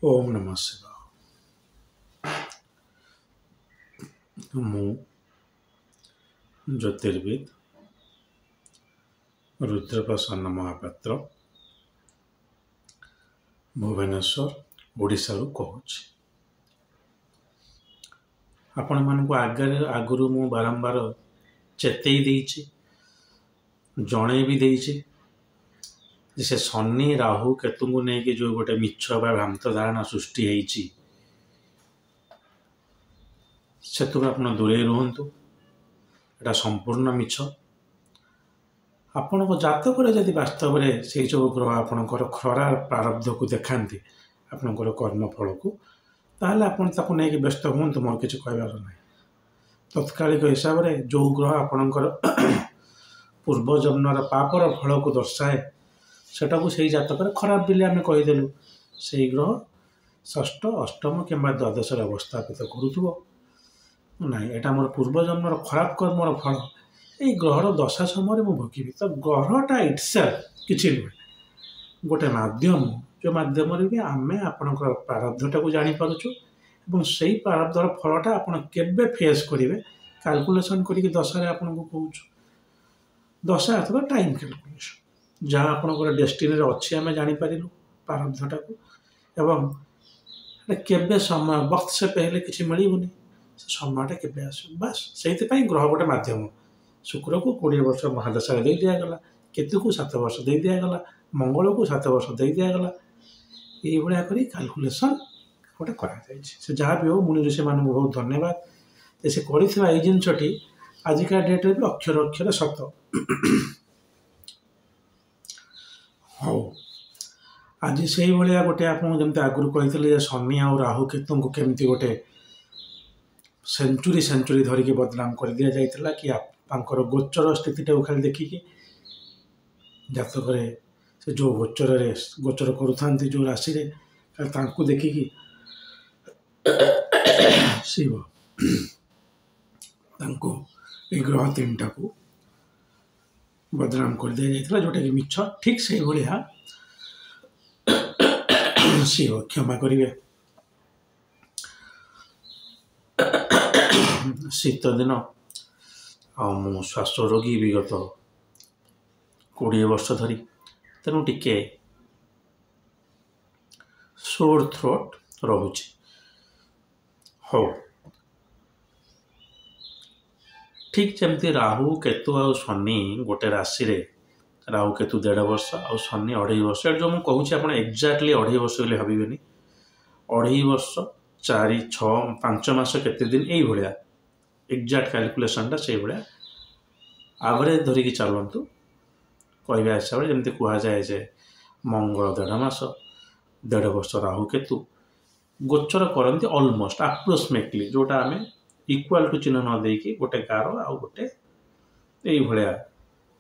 ओम नमः शिवाय। मु ज्योतिर्विद रुद्रप्रसन्न महापात्र भुवनेश्वर ओडिशा कहूँ। आपण मानक आगु मु बारंबार चेतई देइछि, जणे भी देइछि से शनि राहु केतु को लेकिन जो गोटे मिछ बा भ्रांत धारणा सृष्टि होइछि सेतु आपण दूरे रुहंतु। एटा संपूर्ण मिछ। आपण जातक जदि वास्तव में से सब ग्रह आपणकर खरा प्रारब्ध को देखाती आपणकर कर्मफल को, ताहले आपण ताकू नहीं व्यस्त हूँ। मोर किसी कहबार ना तत्कालिक हिसाब से जो ग्रह आपणकर पूर्वजन्मर पापर फल को दर्शाए सेटा को सही जातक खराब बिले आम कहीदेलु। से ग्रह षष्ठ अष्टम कि द्वादश अवस्थापित करूथुबो ना, यहाँ मोर पूर्वजन्मर खराब कर्मर फल ये ग्रहर दशा समय मुझे भोगी। तो ग्रहटा इट्सेल्फ किसी नुहे, गोटे मध्यम जो मध्यम भी आम आपणकर प्रारब्धटा को जापरुँ। से प्रारब्धर फलटा आप फेस करेंगे कैलकुलेसन करके दशा आपन को कहूँ। दशा अथवा टाइम कैलकुलेसन जहाँ आपंकर डेस्टिनी अच्छी आम जापर प्रारब्धटा को, एवं केबे समय वक्त से पहले किसी मिलूनी समयटा केबे आस बास। से ग्रह गोटे मध्यम। शुक्र को 20 वर्ष महादशा दे दिगला, केतु को 7 वर्ष दे दिगला, मंगल को 7 वर्ष दे दिगला। ये भाया कर कैलकुलेसन गोटे कर जहाँ भी हो मुनि ऋषि मान बहुत धन्यवाद से कर जिनसटी आजिका डेट्रे भी अक्षर अक्षर सत। हाँ आज से भाया गोटे आपमती आगुरी कही शनि आ राहु केतु को केमती गोटे सेंचुरी धरिकी बदनाम कर दि जाता कि आपंकर गोचर स्थितिटा खाली देखिकी जातक से जो गोचर करुँच जो राशि देखिकी शिव ग्रह 3टा को बदनाम कर दि जाता जोटा कि मिछ। ठीक से भाया शिव क्षमा करेंगे। शीत दिन मु श्वास रोगी विगत 20 वर्ष धरी, तेणु टिके सोर थ्रोट रोचे। हो ठीक जमती राहु केतु आ शनि गोटे राशि रे, राहु केतु 1.5 वर्ष आ शनि 2.5 वर्ष। जो मुझे कहूँ आप एक्जाक्टली 2.5 वर्ष बोले भावेनि। 2.5 वर्ष 4 6 5 मास केते दिन यही भाया एक्जाक्ट कैलकुलेसनटा से भाया आवरेज धरिकी चलतु। कहवा हिसाब से जमी कहुए जे मंगल 1.5 मास 1.5 वर्ष राहु केतु गोचर करती ऑलमोस्ट अप्रोक्सीमेटली जोटा आम इक्वाल टू चिन्ह न देकी गोटे गार आउ गोटे यही भाया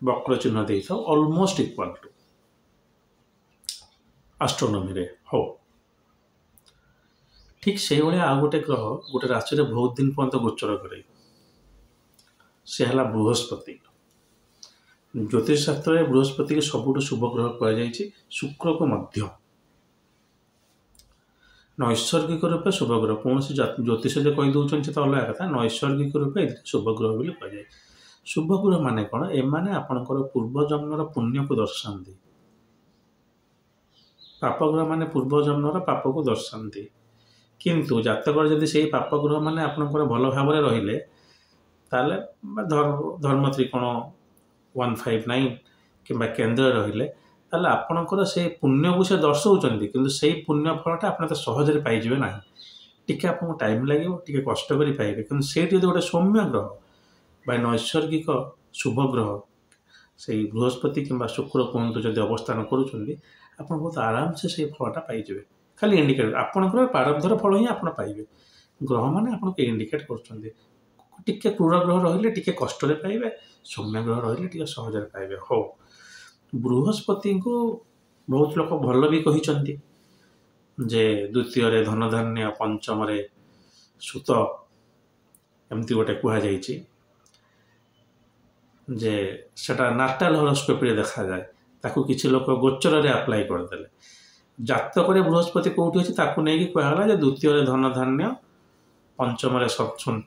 वक्र चिन्ह दे था ऑलमोस्ट इक्वाल टू एस्ट्रोनॉमी रे। हो ठीक से भाया आउ गोटे ग्रह गोटे राशि रे बहुत दिन पर्यंत गोचर करे, से है बृहस्पति। ज्योतिष शास्त्र में बृहस्पति के सबुठ शुभ ग्रह कहुई, शुक्र को मध्य नैसर्गिक रूप शुभ ग्रह। कौन ज्योतिष जो कहीदे तो अलग कथा, नैसर्गिक रूप शुभ ग्रह बोली कहुए। शुभ ग्रह माने कौन? एमाने आपणकर पूर्वजन्मर पुण्य को दर्शाती। पापग्रह माने पूर्वजन्मर पाप को दर्शाती, किंतु जातक जदि से पापग्रह माने आपणकर भल भाव रहिले ताले धर्म त्रिकोण 159 कि केन्द्र रहिले ताले आपणकर से पुण्य को से दर्शाउछन्ति, किंतु से पुण्य फलटा आप तो सहजरे पाइबे ना। टिके आपको टाइम लगे, टिके कष्ट करी पाइबे। किंतु से गोटे सौम्य ग्रह बा नैसर्गिक शुभ ग्रह से बृहस्पति कि शुक्र कहतु जब अवस्थान करुँच आप बहुत आराम से फलटा पाइबे। खाली इंडिकेट आपणकर प्रारब्धर फल ही आप पाइबे। ग्रह मैंने आपको इंडिकेट कर टिके क्रूर ग्रह रहिले टिके कष्ट पाइबे, सौम्य ग्रह रहिले टिके सहजरे पाइबे। हो बृहस्पति को बहुत लोग भल भी कही जे द्वितीय धन धान्य, पंचम सुत एमती गोटे कहुई जे सेटा नाटाल हॉरोस्कोपी देखा जाए। ताकू किसी लोग गोचर रे अप्लाई करदे ଜାତକରେ ବୃହସ୍ପତି କୋଉଠି ଅଛି ତାକୁ ନେଇକି କୁହାଗଲା ଯେ ଦ୍ୱିତୀୟରେ ଧନ ଧାନ୍ୟ, ପଞ୍ଚମରେ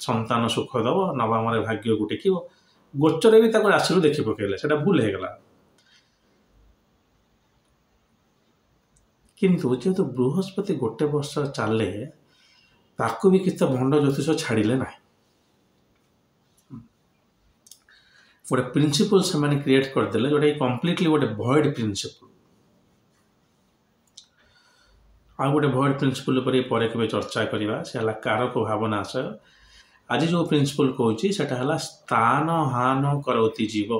ସନ୍ତାନ ସୁଖ ଦବ, ନବମରେ ଭାଗ୍ୟକୁ ଟେକିବ। ଗୋଚରରେ ବି ତାକୁ ରାଶିରୁ ଦେଖି ପକେଇଲେ, ସେଟା ଭୁଲ ହେଇଗଲା। କିନ୍ତୁ ଯେହେତୁ ବୃହସ୍ପତି ଗୋଟେ ବର୍ଷ ଚାଲେ, ତାକୁ ବି କିଛି ଭଣ୍ଡ ଜ୍ୟୋତିଷ ଛାଡ଼ିଲେ ନାହିଁ। ଗୋଟେ ପ୍ରିନ୍ସିପଲ୍ ସେମାନେ କ୍ରିଏଟ୍ କରିଦେଲେ, ଯୋଉଟା କମ୍ପ୍ଲିଟଲି ଗୋଟେ ଭଏଡ୍ ପ୍ରିନ୍ସିପଲ୍। ଆଉ ଗୋଟେ ଭଏଡ୍ ପ୍ରିନ୍ସିପଲ୍ ଉପରେ ପରେ କେବେ ଚର୍ଚ୍ଚା କରିବା, ସେ ହେଲା କାରକ ଭାବନାଶୟ। ଆଜି ଯେଉଁ ପ୍ରିନ୍ସିପଲ୍ କହୁଛି ସେଟା ହେଲା ସ୍ଥାନ ହାନ କରତି ଜୀବ।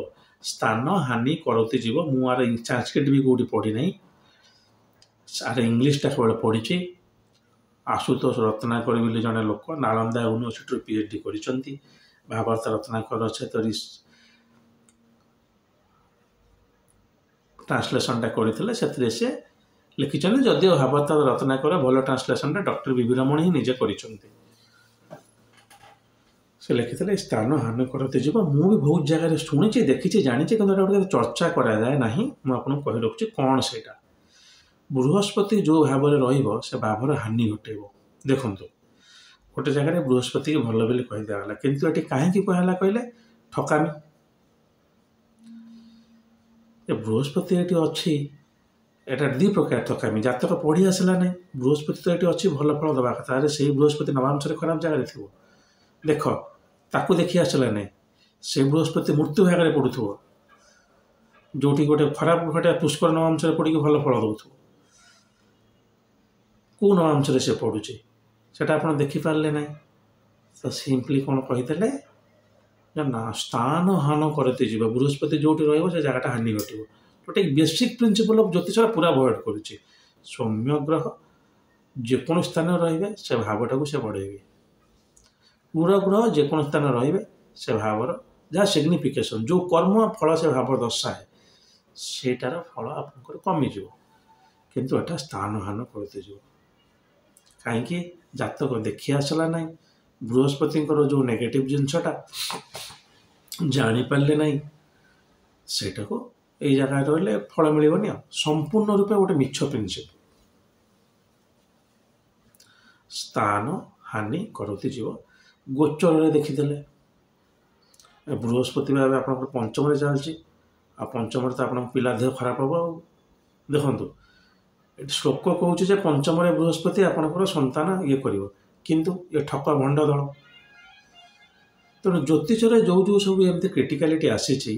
ସ୍ଥାନ ହାନି କରତି ଜୀବ। ମୁଁ ଆର ସାଂସ୍କ୍ରିଟ୍ ବି କୋଉଠି ପଢ଼ିନାହିଁ, ଆର ଇଂଲିଶଟା କେବଳ ପଢ଼ିଛି। ଆଶୁତୋଷ ରତ୍ନାକର ବୋଲି ଜଣେ ଲୋକ ନାଳନ୍ଦା ୟୁନିଭର୍ସିଟିରୁ PhD କରିଛନ୍ତି। ଭାଗବତ ରତ୍ନାକର ସହିତ ଟ୍ରାନ୍ସଲେସନଟା କରିଥିଲେ, ସେଥିରେ ସେ ଲେଖିଛନ୍ତି। ଯଦିଓ ଭାଗବତ ରତ୍ନାକର ଭଲ ଟ୍ରାନ୍ସଲେସନଟା ଡକ୍ଟର ବିଭି ରମଣ ହିଁ ନିଜେ କରିଛନ୍ତି। ସେ ଲେଖିଥିଲେ ସ୍ଥାନ ହାନି କରତି ଯିବ। ମୁଁ ବି ବହୁତ ଜାଗାରେ ଶୁଣିଛି, ଦେଖିଛି, ଜାଣିଛି, କିନ୍ତୁ ଏଟା ଗୋଟେ ଚର୍ଚ୍ଚା କରାଯାଏ ନାହିଁ। ମୁଁ ଆପଣଙ୍କୁ କହି ରଖୁଛି କ'ଣ ସେଇଟା। ବୃହସ୍ପତି ଯେଉଁ ଭାବରେ ରହିବ ସେ ଭାବର ହାନି ଘଟେଇବ। ଦେଖନ୍ତୁ, ଗୋଟେ ଜାଗାରେ ବୃହସ୍ପତିକି ଭଲ ବୋଲି କହିଦିଆଗଲା, କିନ୍ତୁ ଏଠି କାହିଁକି କୁହାଗଲା କହିଲେ? ଠକାମି। ଏ ବୃହସ୍ପତି ଏଠି ଅଛି, এটা ଦୁଇ ପ୍ରକାର ଠକାମି। ଜାତକ ପଢ଼ି ଆସିଲା ନାହିଁ, ବୃହସ୍ପତି ତ ଏଠି ଅଛି ଭଲ ଫଳ ଦେବା କଥା, ଆରେ ସେଇ ବୃହସ୍ପତି ନବାଂଶରେ ଖରାପ ଜାଗାରେ ଥିବ। ଦେଖ, ତାକୁ ଦେଖି ଆସିଲା ନାହିଁ, ସେ ବୃହସ୍ପତି ମୃତ୍ୟୁ ଭାଗରେ ପଡ଼ୁଥିବ, ଯେଉଁଠି ଗୋଟେ ଖରାପ ଗୋଟେ ପୁଷ୍କର ନବାଂଶରେ ପଡ଼ିକି ଭଲ ଫଳ ଦେଉଥିବ। କେଉଁ ନବାଂଶରେ ସେ ପଡ଼ୁଛି ସେଟା ଆପଣ ଦେଖିପାରିଲେ ନାହିଁ। ତ ସିମ୍ପଲି କ'ଣ କହିଦେଲେ ନା, ସ୍ଥାନ ହାନ କରତି ଯିବ। ବୃହସ୍ପତି ଯେଉଁଠି ରହିବ ସେ ଜାଗାଟା ହାନି ଘଟିବ। ଗୋଟେ ବେସିକ୍ ପ୍ରିନ୍ସିପଲ୍ ଅଫ୍ ଜ୍ୟୋତିଷର ପୁରା ଭଏଡ୍ କରୁଛି। ସୌମ୍ୟ ଗ୍ରହ ଯେକୌଣସି ସ୍ଥାନରେ ରହିବେ ସେ ଭାବଟାକୁ ସେ ବଢ଼େଇବେ। କ୍ରୂର ଗ୍ରହ ଯେକୌଣସି ସ୍ଥାନରେ ରହିବେ ସେ ଭାବର ଯାହା ସିଗ୍ନିଫିକେସନ୍, ଯେଉଁ କର୍ମ ଫଳ ସେ ଭାବ ଦର୍ଶାଏ, ସେଇଟାର ଫଳ ଆପଣଙ୍କର କମିଯିବ। କିନ୍ତୁ ଏଟା ସ୍ଥାନ ହାନ କରତି ଯିବ। କାହିଁକି? ଜାତକ ଦେଖି ଆସିଲା ନାହିଁ, ବୃହସ୍ପତିଙ୍କର ଯେଉଁ ନେଗେଟିଭ୍ ଜିନିଷଟା ଜାଣିପାରିଲେ ନାହିଁ, ସେଇଟାକୁ ଏଇ ଜାଗାରେ ରହିଲେ ଫଳ ମିଳିବନି। ଆଉ ସମ୍ପୂର୍ଣ୍ଣ ରୂପେ ଗୋଟେ ମିଛ ପ୍ରିନ୍ସିପଲ୍। ସ୍ଥାନ ହାନି କରତି ଯିବ। ଗୋଚରରେ ଦେଖିଦେଲେ ବୃହସ୍ପତି ଭାବେ ଆପଣଙ୍କର ପଞ୍ଚମରେ ଚାଲିଛି, ଆଉ ପଞ୍ଚମରେ ତ ଆପଣଙ୍କ ପିଲା ଦେହ ଖରାପ ହେବ। ଆଉ ଦେଖନ୍ତୁ, ଏଠି ଶ୍ଲୋକ କହୁଛି ଯେ ପଞ୍ଚମରେ ବୃହସ୍ପତି ଆପଣଙ୍କର ସନ୍ତାନ ଇଏ କରିବ, କିନ୍ତୁ ଏ ଠକ ଭଣ୍ଡ ଦଳ। ତେଣୁ ଜ୍ୟୋତିଷରେ ଯେଉଁ ସବୁ ଏମିତି କ୍ରିଟିକାଲିଟି ଆସିଛି,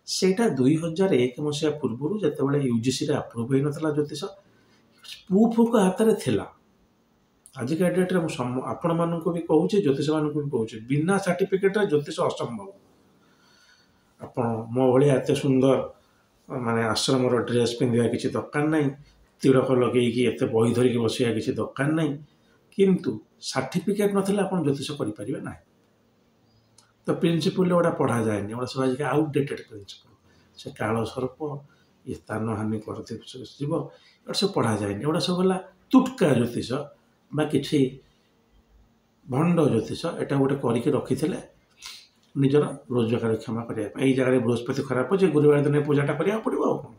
ସେଇଟା 2001 ମସିହା ପୂର୍ବରୁ ଯେତେବେଳେ UGCରେ ଆପ୍ରୁଭ୍ ହୋଇନଥିଲା ଜ୍ୟୋତିଷ, ପ୍ରୁଫ୍ଙ୍କ ହାତରେ ଥିଲା। ଆଜିକା ଡେଟ୍ରେ ମୁଁ ଆପଣମାନଙ୍କୁ ବି କହୁଛି, ଜ୍ୟୋତିଷମାନଙ୍କୁ ବି କହୁଛି, ବିନା ସାର୍ଟିଫିକେଟ୍ରେ ଜ୍ୟୋତିଷ ଅସମ୍ଭବ। ଆପଣ ମୋ ଭଳିଆ ଏତେ ସୁନ୍ଦର ମାନେ ଆଶ୍ରମର ଡ୍ରେସ୍ ପିନ୍ଧିବା କିଛି ଦରକାର ନାହିଁ, ତିଳକ ଲଗେଇକି ଏତେ ବହି ଧରିକି ବସିବା କିଛି ଦରକାର ନାହିଁ, କିନ୍ତୁ ସାର୍ଟିଫିକେଟ୍ ନଥିଲେ ଆପଣ ଜ୍ୟୋତିଷ କରିପାରିବେ ନାହିଁ। ତ ପ୍ରିନ୍ସିପଲ୍ ଗୁଡ଼ା ପଢ଼ାଯାଏନି, ଏଗୁଡ଼ା ସବୁ ଆଜିକା ଆଉଟଡେଟେଡ୍ ପ୍ରିନ୍ସିପଲ୍। ସେ କାଳ ସର୍ପ, ଇଏ ସ୍ଥାନ ହାନି କରତି ଯିବ, ଏଗୁଡ଼ା ସବୁ ପଢ଼ାଯାଏନି। ଏଗୁଡ଼ା ସବୁ ହେଲା ତୁଟକା ଜ୍ୟୋତିଷ ବା କିଛି ଭଣ୍ଡ ଜ୍ୟୋତିଷ। ଏଟା ଗୋଟେ କରିକି ରଖିଥିଲେ ନିଜର ରୋଜଗାର କ୍ଷମା କରିବା ପାଇଁ। ଏଇ ଜାଗାରେ ବୃହସ୍ପତି ଖରାପ ଅଛି, ଗୁରୁବାର ଦିନ ପୂଜାଟା କରିବାକୁ ପଡ଼ିବ। ଆଉ କ'ଣ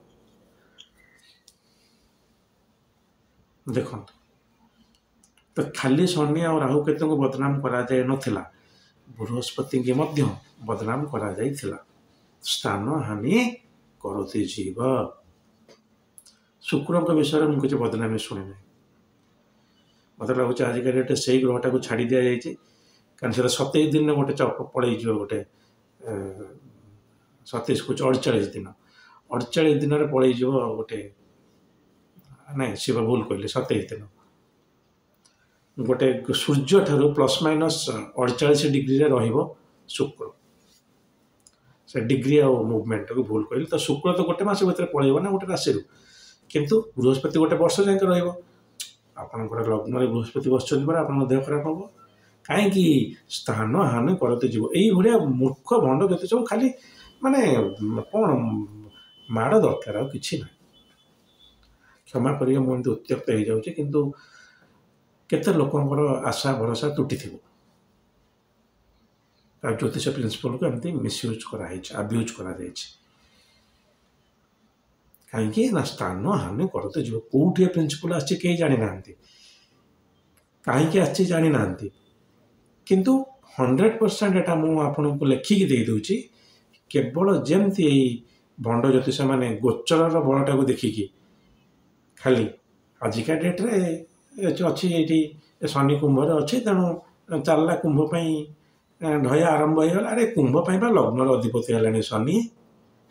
ଦେଖନ୍ତୁ, ତ ଖାଲି ଶନି ଆଉ ରାହୁ କେତୁଙ୍କୁ ବଦନାମ କରାଯାଇ ନଥିଲା, ବୃହସ୍ପତିଙ୍କୁ ମଧ୍ୟ ବଦନାମ କରାଯାଇଥିଲା। ସ୍ଥାନ ହାନି କରତି ଯିବ। ଶୁକ୍ରଙ୍କ ବିଷୟରେ ମୁଁ କିଛି ବଦନାମୀ ଶୁଣିନାହିଁ। ମୋତେ ଲାଗୁଛି ଆଜିକା ଡେଟ୍ରେ ସେଇ ଗ୍ରହଟାକୁ ଛାଡ଼ି ଦିଆଯାଇଛି, କାରଣ ସେଟା 27 ଦିନରେ ଗୋଟେ ଚକ ପଳେଇଯିବ। ଗୋଟେ 27 କହୁଛି 48 ଦିନ, 48 ଦିନରେ ପଳେଇଯିବ ଗୋଟେ, ନାଇଁ ଶିବ ଭୁଲ କହିଲେ, 27 ଦିନ। ଗୋଟେ ସୂର୍ଯ୍ୟଠାରୁ ±48 ଡିଗ୍ରୀରେ ରହିବ ଶୁକ୍ର। ସେ ଡିଗ୍ରୀ ଆଉ ମୁଭମେଣ୍ଟକୁ ଭୁଲ କହିଲେ। ତ ଶୁକ୍ର ତ ଗୋଟେ ମାସ ଭିତରେ ପଳେଇବ ନା ଗୋଟେ ରାଶିରୁ, କିନ୍ତୁ ବୃହସ୍ପତି ଗୋଟେ ବର୍ଷ ଯାକେ ରହିବ। ଆପଣଙ୍କର ଲଗ୍ନରେ ବୃହସ୍ପତି ବସିଛନ୍ତି ପରେ ଆପଣଙ୍କ ଦେହ ଖରାପ ହେବ। କାହିଁକି? ସ୍ଥାନ ହାନି କରତି ଯିବ। ଏଇଭଳିଆ ମୂର୍ଖ ଭଣ୍ଡ ଜ୍ୟୋତିଷକୁ ଖାଲି ମାନେ କ'ଣ ମାଡ଼ ଦରକାର, ଆଉ କିଛି ନାହିଁ। କ୍ଷମା କରିବେ, ମୁଁ ଏମିତି ଉତ୍ତ୍ୟକ୍ତ ହେଇଯାଉଛି, କିନ୍ତୁ କେତେ ଲୋକଙ୍କର ଆଶା ଭରସା ତୁଟିଥିବ। ଆଉ ଜ୍ୟୋତିଷ ପ୍ରିନ୍ସିପଲ୍କୁ ଏମିତି ମିସୟୁଜ୍ କରାହେଇଛି, ଆବ୍ୟୁଜ୍ କରାଯାଇଛି। କାହିଁକି ନା ସ୍ଥାନ ହାନି କରତେ ଯିବ। କେଉଁଠି ଏ ପ୍ରିନ୍ସିପଲ୍ ଆସିଛି କେହି ଜାଣିନାହାନ୍ତି, କାହିଁକି ଆସିଛି ଜାଣିନାହାନ୍ତି, କିନ୍ତୁ 100% ଏଟା ମୁଁ ଆପଣଙ୍କୁ ଲେଖିକି ଦେଇଦେଉଛି। କେବଳ ଯେମିତି ଏଇ ଭଣ୍ଡ ଜ୍ୟୋତିଷମାନେ ଗୋଚରର ବଳଟାକୁ ଦେଖିକି ଖାଲି ଆଜିକା ଡେଟ୍ରେ ଅଛି ଏଇଠି ଶନି କୁମ୍ଭରେ ଅଛି, ତେଣୁ ଚାଲିଲା କୁମ୍ଭ ପାଇଁ ଢୟା ଆରମ୍ଭ ହେଇଗଲା। ଆରେ କୁମ୍ଭ ପାଇଁ ବା ଲଗ୍ନର ଅଧିପତି ହେଲାଣି ଶନି,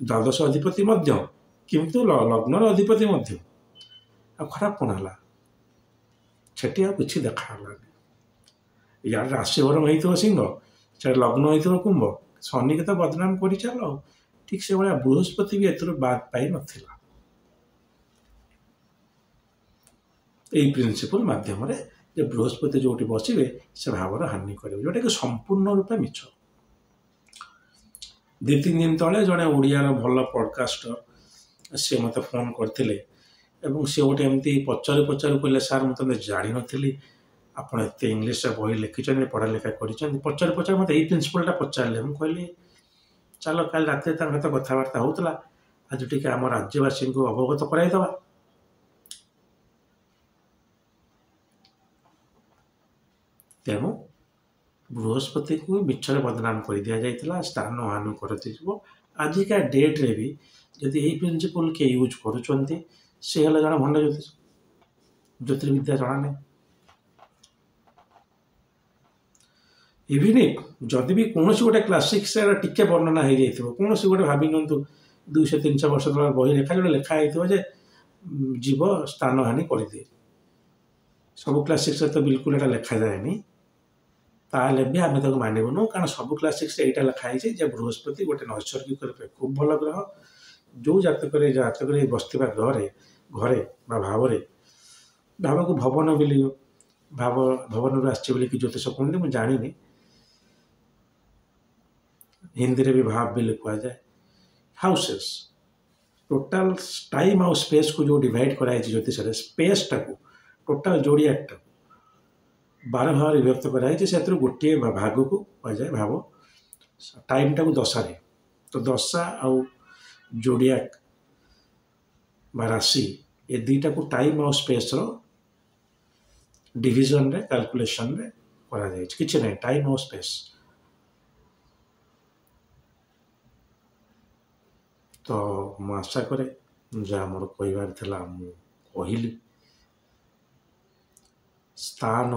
ଦ୍ୱାଦଶ ଅଧିପତି ମଧ୍ୟ, କିନ୍ତୁ ଲଗ୍ନର ଅଧିପତି ମଧ୍ୟ। ଆଉ ଖରାପ କ'ଣ ହେଲା? ସେଠି ଆଉ କିଛି ଦେଖାହେଲାନି। ଇଆଡ଼େ ରାଶି ବରଂ ହେଇଥିବ ସିଂହ, ସେଠି ଲଗ୍ନ ହେଇଥିବ କୁମ୍ଭ, ଶନିକି ତ ବଦନାମ କରିଚାଲ ଆଉ। ଠିକ୍ ସେଭଳିଆ ବୃହସ୍ପତି ବି ଏଥିରୁ ବାଦ ପାଇ ନଥିଲା। ଏଇ ପ୍ରିନ୍ସିପଲ୍ ମାଧ୍ୟମରେ ଯେ ବୃହସ୍ପତି ଯେଉଁଠି ବସିବେ ସେ ଭାବର ହାନି କରିବେ, ଯେଉଁଟାକି ସମ୍ପୂର୍ଣ୍ଣ ରୂପେ ମିଛ। 2-3 ଦିନ ତଳେ ଜଣେ ଓଡ଼ିଆର ଭଲ ପଡ଼କାଷ୍ଟର ସିଏ ମୋତେ ଫୋନ୍ କରିଥିଲେ ଏବଂ ସିଏ ଗୋଟେ ଏମିତି ପଚାରୁ କହିଲେ, ସାର୍ ମୁଁ ତ ଜାଣିନଥିଲି ଆପଣ ଏତେ ଇଂଲିଶରେ ବହି ଲେଖିଛନ୍ତି, ପଢ଼ା ଲେଖା କରିଛନ୍ତି। ପଚାରୁ ମୋତେ ଏଇ ପ୍ରିନ୍ସିପଲ୍ଟା ପଚାରିଲେ। ମୁଁ କହିଲି ଚାଲ କାଲି ରାତିରେ ତାଙ୍କ ସହିତ କଥାବାର୍ତ୍ତା ହେଉଥିଲା, ଆଜି ଟିକେ ଆମ ରାଜ୍ୟବାସୀଙ୍କୁ ଅବଗତ କରାଇଦେବା। ତେଣୁ ବୃହସ୍ପତିକୁ ମିଛରେ ବଦନାମ କରିଦିଆଯାଇଥିଲା, ସ୍ଥାନ ହାନି କରିଦିଆଯିବ। ଆଜିକା ଡେଟ୍ରେ ବି ଯଦି ଏଇ ପ୍ରିନ୍ସିପଲ୍ କିଏ ୟୁଜ୍ କରୁଛନ୍ତି, ସେ ହେଲେ ଜଣେ ଭଣ୍ଡ ଜ୍ୟୋତିଷ, ଜ୍ୟୋତିର୍ବିଦ୍ୟା ଜଣା ନାହିଁ। ଇଭିନ୍ ଯଦି ବି କୌଣସି ଗୋଟେ କ୍ଲାସିକ୍ସର ଟିକେ ବର୍ଣ୍ଣନା ହେଇଯାଇଥିବ, କୌଣସି ଗୋଟେ ଭାବି ନିଅନ୍ତୁ 200-300 ବର୍ଷ ତଳ ବହି ଲେଖା ହେଇଥିବ ଯେ ଜୀବ ସ୍ଥାନ ହାନି କରିଦିଏ। ସବୁ କ୍ଲାସିକ୍ସରେ ତ ବିଲକୁଲ ଏଟା ଲେଖାଯାଏନି। ତାହେଲେ ବି ଆମେ ତାକୁ ମାନିବୁନୁ, କାରଣ ସବୁ କ୍ଲାସିକ୍ସରେ ଏଇଟା ଲେଖା ହେଇଛି ଯେ ବୃହସ୍ପତି ଗୋଟେ ନୈସର୍ଗିକ ରୂପେ ଖୁବ୍ ଭଲ ଗ୍ରହ। ଯେଉଁ ଜାତକରେ ବସିଥିବା ଘରେ ବା ଭାବରେ, ଭାବକୁ ଭବନ ବୋଲି ଭବନରୁ ଆସିଛି ବୋଲି କି ଜ୍ୟୋତିଷ କୁହନ୍ତି, ମୁଁ ଜାଣିନି। ହିନ୍ଦୀରେ ବି ଭାବ ବୋଲି କୁହାଯାଏ। ହାଉସେସ୍ ଟୋଟାଲ ଟାଇମ୍ ଆଉ ସ୍ପେସ୍କୁ ଯେଉଁ ଡିଭାଇଡ୍ କରାଯାଇଛି ଜ୍ୟୋତିଷରେ, ସ୍ପେସ୍ଟାକୁ ଟୋଟାଲ ଯୋଡ଼ିଆକଟାକୁ 12 ଭାଗରେ ବିଭକ୍ତ କରାଯାଇଛି। ସେଥିରୁ ଗୋଟିଏ ଭାଗକୁ କୁହାଯାଏ ଭାବ, ଟାଇମ୍ଟାକୁ ଦଶାରେ। ତ ଦଶା ଆଉ ଯୋଡ଼ିଆକ ବା ରାଶି ଏ ଦୁଇଟାକୁ ଟାଇମ୍ ଆଉ ସ୍ପେସ୍ର ଡିଭିଜନରେ କାଲକୁଲେସନରେ କରାଯାଇଛି। କିଛି ନାହିଁ, ଟାଇମ୍ ଆଉ ସ୍ପେସ୍। ତ ମୁଁ ଆଶା କରେ ଯାହା ମୋର କହିବାର ଥିଲା ମୁଁ କହିଲି। ସ୍ଥାନ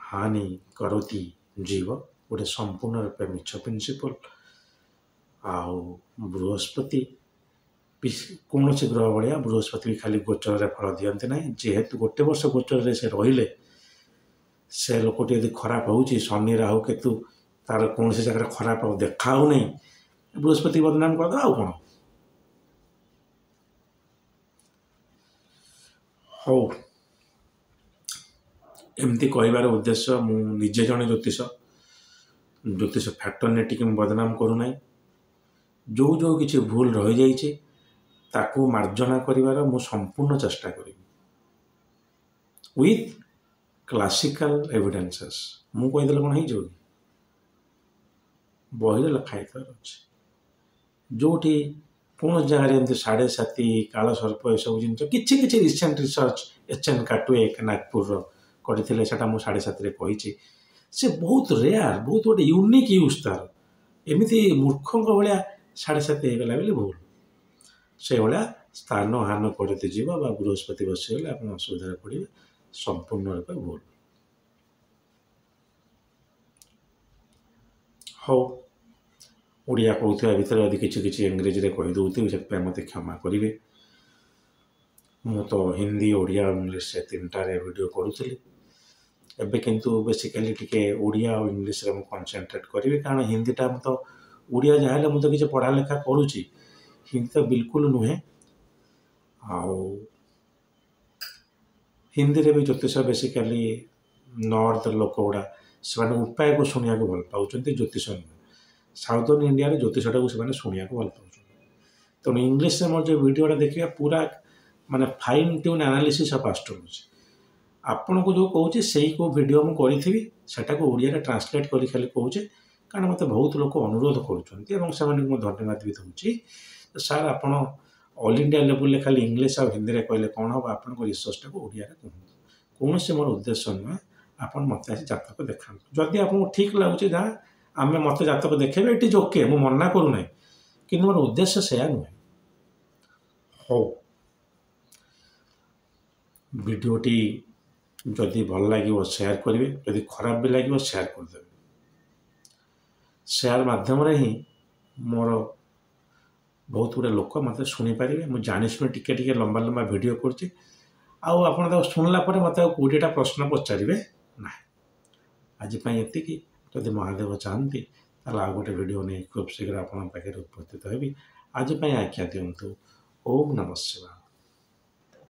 ହାନି କରତି ଜୀବ ଗୋଟେ ସମ୍ପୂର୍ଣ୍ଣ ରୂପେ ମିଛ ପ୍ରିନ୍ସିପଲ୍। ଆଉ ବୃହସ୍ପତି କୌଣସି ଗ୍ରହ ଭଳିଆ ବୃହସ୍ପତି ବି ଖାଲି ଗୋଚରରେ ଫଳ ଦିଅନ୍ତି ନାହିଁ। ଯେହେତୁ ଗୋଟେ ବର୍ଷ ଗୋଚରରେ ସେ ରହିଲେ, ସେ ଲୋକଟି ଯଦି ଖରାପ ହେଉଛି, ଶନି ରାହୁ କେତୁ ତାର କୌଣସି ଜାଗାରେ ଖରାପ ଦେଖା ହେଉନାହିଁ, ବୃହସ୍ପତି ବଦନାମ କରିଦେବା ଆଉ କ'ଣ। ହଉ, ଏମିତି କହିବାର ଉଦ୍ଦେଶ୍ୟ, ମୁଁ ନିଜେ ଜଣେ ଜ୍ୟୋତିଷ ଫ୍ୟାକ୍ଟର ଟିକେ ମୁଁ ବଦନାମ କରୁନାହିଁ। ଯେଉଁ କିଛି ଭୁଲ ରହିଯାଇଛି ତାକୁ ମାର୍ଜନା କରିବାର ମୁଁ ସମ୍ପୂର୍ଣ୍ଣ ଚେଷ୍ଟା କରିବି ୱିଥ୍ କ୍ଲାସିକାଲ ଏଭିଡେନ୍ସେସ୍। ମୁଁ କହିଦେଲେ କ'ଣ ହେଇଯିବ କି? ବହିରେ ଲେଖା ହେଇଥିବାର ଅଛି। ଯେଉଁଠି କୌଣସି ଜାଗାରେ ଏମିତି 7.5 କାଳସର୍ପ ଏସବୁ ଜିନିଷ କିଛି ରିସେଣ୍ଟ ରିସର୍ଚ୍ଚ HN କାଟୱେ ନାଗପୁରର କରିଥିଲେ, ସେଟା ମୁଁ 7.5ରେ କହିଛି। ସେ ବହୁତ ରେୟାର, ବହୁତ ଗୋଟେ ୟୁନିକ୍ ୟୁଜ୍ ତାର। ଏମିତି ମୂର୍ଖଙ୍କ ଭଳିଆ 7.5 ହେଇଗଲା ବୋଲି ଭୁଲ। ସେଇଭଳିଆ ସ୍ଥାନ ହାନ କରିତେ ଯିବ ବା ବୃହସ୍ପତି ବସିଗଲେ ଆପଣ ଅସୁବିଧାରେ ପଡ଼ିବେ, ସମ୍ପୂର୍ଣ୍ଣ ରୂପେ ଭୁଲ। ହଉ, ଓଡ଼ିଆ କହୁଥିବା ଭିତରେ ଯଦି କିଛି ଇଂରେଜୀରେ କହିଦେଉଥିବି, ସେଥିପାଇଁ ମୋତେ କ୍ଷମା କରିବେ। ମୁଁ ତ ହିନ୍ଦୀ, ଓଡ଼ିଆ ଆଉ ଇଂଲିଶରେ 3ଟାରେ ଭିଡ଼ିଓ କରୁଥିଲି। ଏବେ କିନ୍ତୁ ବେସିକାଲି ଟିକେ ଓଡ଼ିଆ ଆଉ ଇଂଲିଶରେ ମୁଁ କନସେନ୍ଟ୍ରେଟ୍ କରିବି, କାରଣ ହିନ୍ଦୀଟା ମୁଁ ତ ଓଡ଼ିଆ ଯାହା ହେଲେ ମୁଁ ତ କିଛି ପଢ଼ା ଲେଖା କରୁଛି, ହିନ୍ଦୀ ତ ବିଲକୁଲ ନୁହେଁ। ଆଉ ହିନ୍ଦୀରେ ବି ଜ୍ୟୋତିଷ ବେସିକାଲି ନର୍ଥ ଲୋକ ଗୁଡ଼ା ସେମାନେ ଉପାୟକୁ ଶୁଣିବାକୁ ଭଲ ପାଉଛନ୍ତି, ଜ୍ୟୋତିଷ ନୁହେଁ। ସାଉଦର୍ନ ଇଣ୍ଡିଆରେ ଜ୍ୟୋତିଷଟାକୁ ସେମାନେ ଶୁଣିବାକୁ ଭଲ ପାଉଛନ୍ତି। ତେଣୁ ଇଂଲିଶରେ ମୋର ଯେଉଁ ଭିଡ଼ିଓଟା ଦେଖିବା ପୁରା ମାନେ fine tune analysis of astrology. ଆପଣଙ୍କୁ ଯେଉଁ କହୁଛି ସେଇ କେଉଁ ଭିଡ଼ିଓ ମୁଁ କରିଥିବି ସେଟାକୁ ଓଡ଼ିଆରେ ଟ୍ରାନ୍ସଲେଟ୍ କରି ଖାଲି କହୁଛେ, କାରଣ ମୋତେ ବହୁତ ଲୋକ ଅନୁରୋଧ କରୁଛନ୍ତି ଏବଂ ସେମାନଙ୍କୁ ମୁଁ ଧନ୍ୟବାଦ ବି ଦେଉଛି। ସାର୍ ଆପଣ ଅଲ୍ ଇଣ୍ଡିଆ ଲେବୁଲ୍ରେ ଖାଲି ଇଂଲିଶ ଆଉ ହିନ୍ଦୀରେ କହିଲେ କ'ଣ ହେବ? ଆପଣଙ୍କ ରିସର୍ଚ୍ଚଟାକୁ ଓଡ଼ିଆରେ କୁହନ୍ତୁ। କୌଣସି ମୋର ଉଦ୍ଦେଶ୍ୟ ନୁହେଁ ଆପଣ ମୋତେ ଆସି ଜାତକ ଦେଖାନ୍ତୁ। ଯଦି ଆପଣଙ୍କୁ ଠିକ୍ ଲାଗୁଛି ଆମେ ମୋତେ ଜାତକ ଦେଖେଇବେ, ଇଟ୍ ଇଜ୍ ଓକେ, ମୁଁ ମନା କରୁନାହିଁ, କିନ୍ତୁ ମୋର ଉଦ୍ଦେଶ୍ୟ ସେୟା ନୁହେଁ। ହଉ, ଭିଡ଼ିଓଟି ଯଦି ଭଲ ଲାଗିବ ସେୟାର କରିବେ, ଯଦି ଖରାପ ବି ଲାଗିବ ସେୟାର କରିଦେବେ। ସେୟାର ମାଧ୍ୟମରେ ହିଁ ମୋର ବହୁତ ଗୁଡ଼ିଏ ଲୋକ ମୋତେ ଶୁଣିପାରିବେ। ମୁଁ ଜାଣିଶୁଣି ଟିକେ ଟିକେ ଲମ୍ବା ଲମ୍ବା ଭିଡ଼ିଓ କରୁଛି, ଆଉ ଆପଣ ତାକୁ ଶୁଣିଲା ପରେ ମୋତେ ଆଉ 20ଟା ପ୍ରଶ୍ନ ପଚାରିବେ ନାହିଁ। ଆଜି ପାଇଁ ଏତିକି। ଯଦି ମହାଦେବ ଚାହାନ୍ତି ତାହେଲେ ଆଉ ଗୋଟେ ଭିଡ଼ିଓ ନେଇ ଖୁବ୍ ଶୀଘ୍ର ଆପଣଙ୍କ ପାଖରେ ଉପସ୍ଥିତ ହେବି। ଆଜି ପାଇଁ ଆଜ୍ଞା ଦିଅନ୍ତୁ। ଓମ୍ ନମଃ ଶିବାୟ।